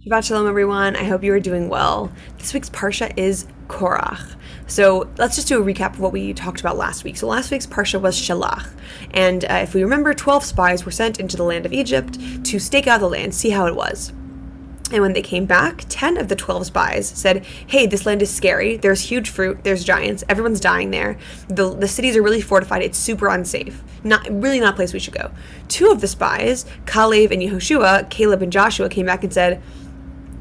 Shabbat Shalom, everyone. I hope you are doing well. This week's Parsha is Korach. So let's just do a recap of what we talked about last week. So last week's Parsha was Shalach. And if we remember, 12 spies were sent into the land of Egypt to stake out the land, see how it was. And when they came back, 10 of the 12 spies said, hey, this land is scary. There's huge fruit. There's giants. Everyone's dying there. The cities are really fortified. It's super unsafe. Not a place we should go. 2 of the spies, Caleb and Yehoshua, Caleb and Joshua, came back and said,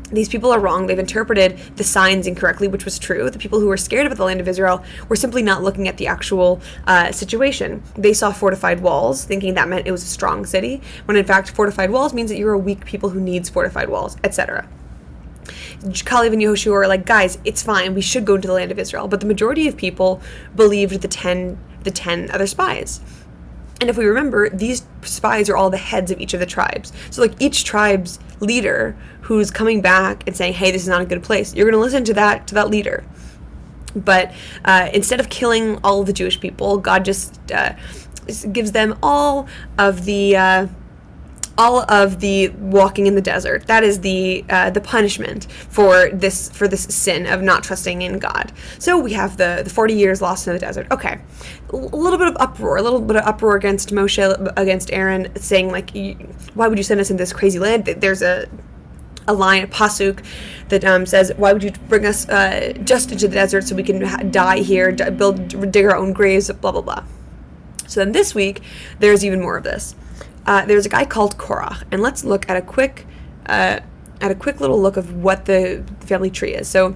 these people are wrong. They've interpreted the signs incorrectly, which was true. The people who were scared about the land of Israel were simply not looking at the actual situation. They saw fortified walls, thinking that meant it was a strong city, when in fact fortified walls means that you're a weak people who needs fortified walls, etc. Caleb and Yehoshua are like, guys, it's fine. We should go into the land of Israel. But the majority of people believed the 10 other spies. And if we remember, these spies are all the heads of each of the tribes. So like each tribe's leader who's coming back and saying, hey, this is not a good place, you're going to listen to that leader. But instead of killing all of the Jewish people, God just gives them all of the walking in the desert. That is the punishment for this sin of not trusting in God. So we have the 40 years lost in the desert. Okay, a little bit of uproar against Moshe, against Aaron, saying like, why would you send us in this crazy land? There's a line, a pasuk that says, why would you bring us just into the desert so we can die here, dig our own graves, blah blah blah. So then this week there's even more of this. There's a guy called Korach, and let's look at a quick little look of what the family tree is. So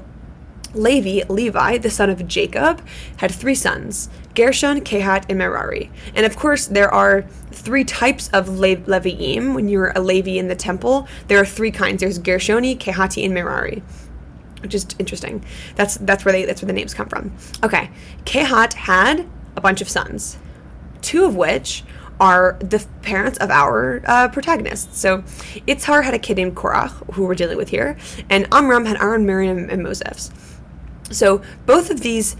Levi, the son of Jacob, had 3 sons, Gershon, Kehat, and Merari. And of course, there are 3 types of Leviim. When you're a Levi in the temple, there are 3 kinds. There's Gershoni, Kehati, and Merari, which is interesting. That's where the names come from. Okay, Kehat had a bunch of sons, 2 of which are the parents of our protagonists. So Itzhar had a kid named Korach, who we're dealing with here, and Amram had Aaron, Miriam, and Moses. So both of these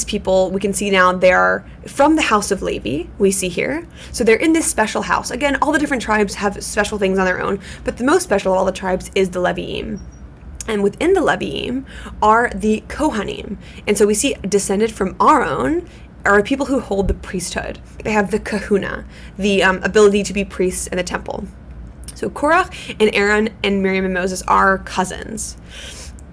people, we can see now, they are from the house of Levi, we see here. So they're in this special house. Again, all the different tribes have special things on their own, but the most special of all the tribes is the Leviim. And within the Leviim are the Kohanim. And so we see descended from Aaron are people who hold the priesthood. They have the kahuna, the ability to be priests in the temple. So Korach and Aaron and Miriam and Moses are cousins.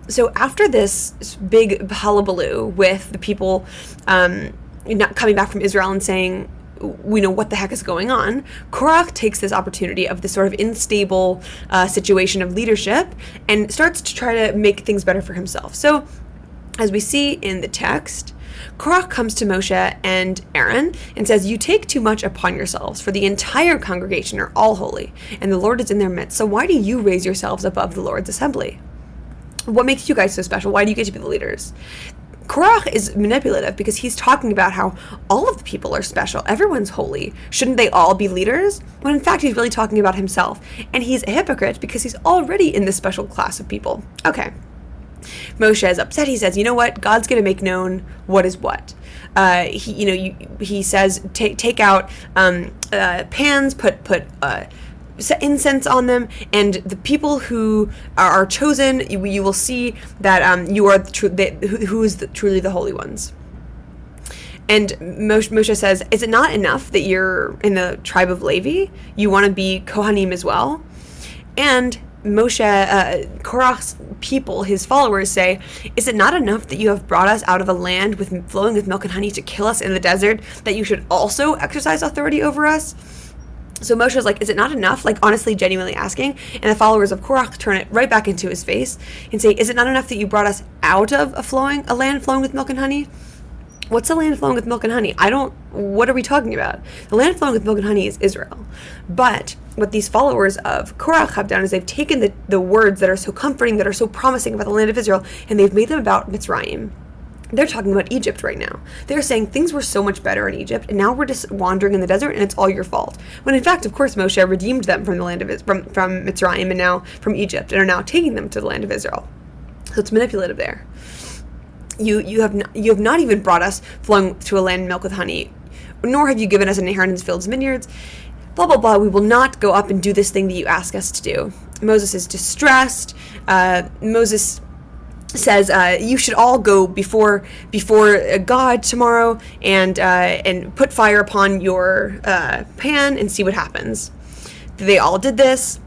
So after this big hullabaloo with the people not coming back from Israel and saying, we know what the heck is going on, Korach takes this opportunity of this sort of unstable situation of leadership and starts to try to make things better for himself. So as we see in the text, Korach comes to Moshe and Aaron and says, you take too much upon yourselves, for the entire congregation are all holy, and the Lord is in their midst. So why do you raise yourselves above the Lord's assembly? What makes you guys so special? Why do you get to be the leaders? Korach is manipulative because he's talking about how all of the people are special. Everyone's holy. Shouldn't they all be leaders? When in fact, he's really talking about himself. And he's a hypocrite because he's already in this special class of people. Okay. Moshe is upset. He says, you know what? God's going to make known what is what. He says, take out pans, put incense on them, and the people who are chosen, you will see that you are who is truly the holy ones. And Moshe says, is it not enough that you're in the tribe of Levi? You want to be Kohanim as well? And Korach's people, his followers, say, is it not enough that you have brought us out of a land flowing with milk and honey to kill us in the desert, that you should also exercise authority over us? So Moshe's like, is it not enough? Like, honestly, genuinely asking. And the followers of Korach turn it right back into his face and say, is it not enough that you brought us out of a land flowing with milk and honey? What's a land flowing with milk and honey? What are we talking about? The land flowing with milk and honey is Israel. But what these followers of Korach have done is they've taken the words that are so comforting, that are so promising about the land of Israel, and they've made them about Mitzrayim. They're talking about Egypt right now. They're saying things were so much better in Egypt, and now we're just wandering in the desert, and it's all your fault. When in fact, of course, Moshe redeemed them from the land of from Mitzrayim and now from Egypt, and are now taking them to the land of Israel. So it's manipulative there. You have not even brought us flowing to a land milk with honey, nor have you given us an inheritance fields, vineyards. Blah blah blah. We will not go up and do this thing that you ask us to do. Moses is distressed. Moses says, you should all go before God tomorrow and put fire upon your pan and see what happens. They all did this,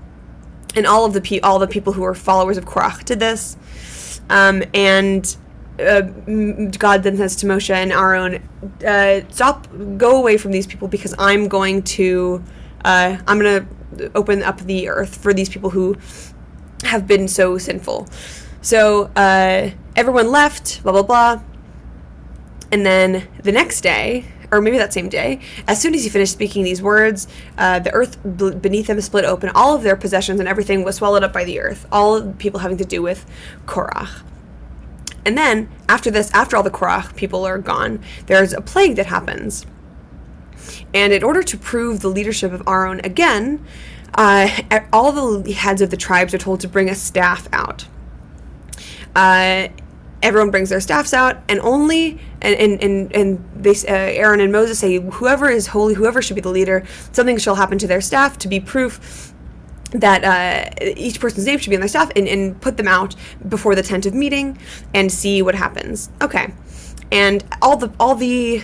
and all the people who were followers of Korach did this. And God then says to Moshe and Aaron, go away from these people, because I'm going to open up the earth for these people who have been so sinful. So everyone left, blah, blah, blah. And then the next day, or maybe that same day, as soon as he finished speaking these words, the earth beneath them split open. All of their possessions and everything was swallowed up by the earth. All of the people having to do with Korach. And then, after all the Korach people are gone, there's a plague that happens. And in order to prove the leadership of Aaron again, all the heads of the tribes are told to bring a staff out. Everyone brings their staffs out, and Aaron and Moses say, whoever is holy, whoever should be the leader, something shall happen to their staff to be proof that each person's name should be on their staff, and put them out before the tent of meeting and see what happens. Okay. And all the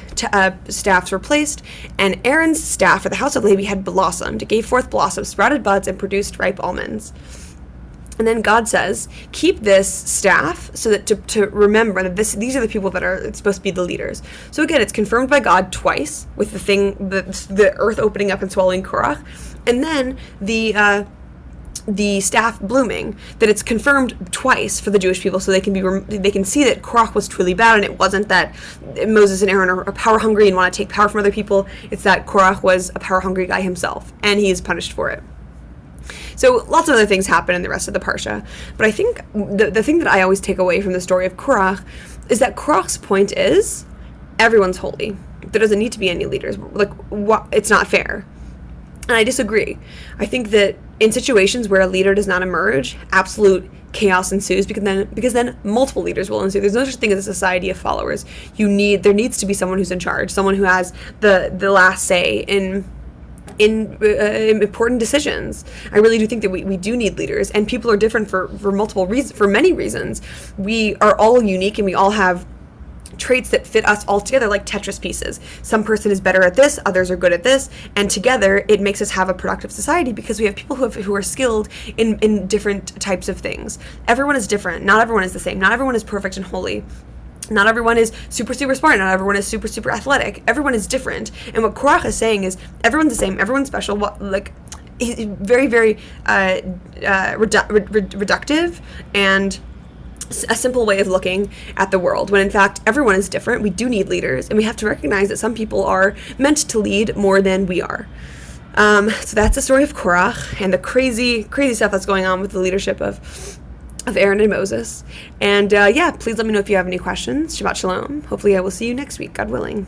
staffs were placed, and Aaron's staff for the house of Levi had blossomed. It gave forth blossoms, sprouted buds, and produced ripe almonds. And then God says, keep this staff so that to remember that these are the people that are supposed to be the leaders. So again, it's confirmed by God twice with the earth opening up and swallowing Korach, and then the staff blooming, that it's confirmed twice for the Jewish people, so they can see that Korach was truly bad, and it wasn't that Moses and Aaron are power hungry and want to take power from other people. It's that Korach was a power hungry guy himself, and he is punished for it. So lots of other things happen in the rest of the Parsha, but I think the thing that I always take away from the story of Korach is that Korach's point is everyone's holy. There doesn't need to be any leaders. It's not fair. And I disagree. I think that in situations where a leader does not emerge, absolute chaos ensues, because then multiple leaders will ensue. There's no such thing as a society of followers. There needs to be someone who's in charge, someone who has the last say in important decisions. I really do think that we do need leaders, and people are different for multiple reasons, for many reasons. We are all unique, and we all have traits that fit us all together like Tetris pieces. Some person is better at this, others are good at this, and together it makes us have a productive society, because we have people who are skilled in different types of things. Everyone is different. Not everyone is the same. Not everyone is perfect and holy. Not everyone is super, super smart. Not everyone is super, super athletic. Everyone is different. And what Korach is saying is everyone's the same. Everyone's special. Very, very reductive and a simple way of looking at the world, when in fact everyone is different. We do need leaders, and we have to recognize that some people are meant to lead more than we are. So that's the story of Korach and the crazy stuff that's going on with the leadership of Aaron and Moses. And please let me know if you have any questions. Shabbat Shalom. Hopefully I will see you next week, God willing.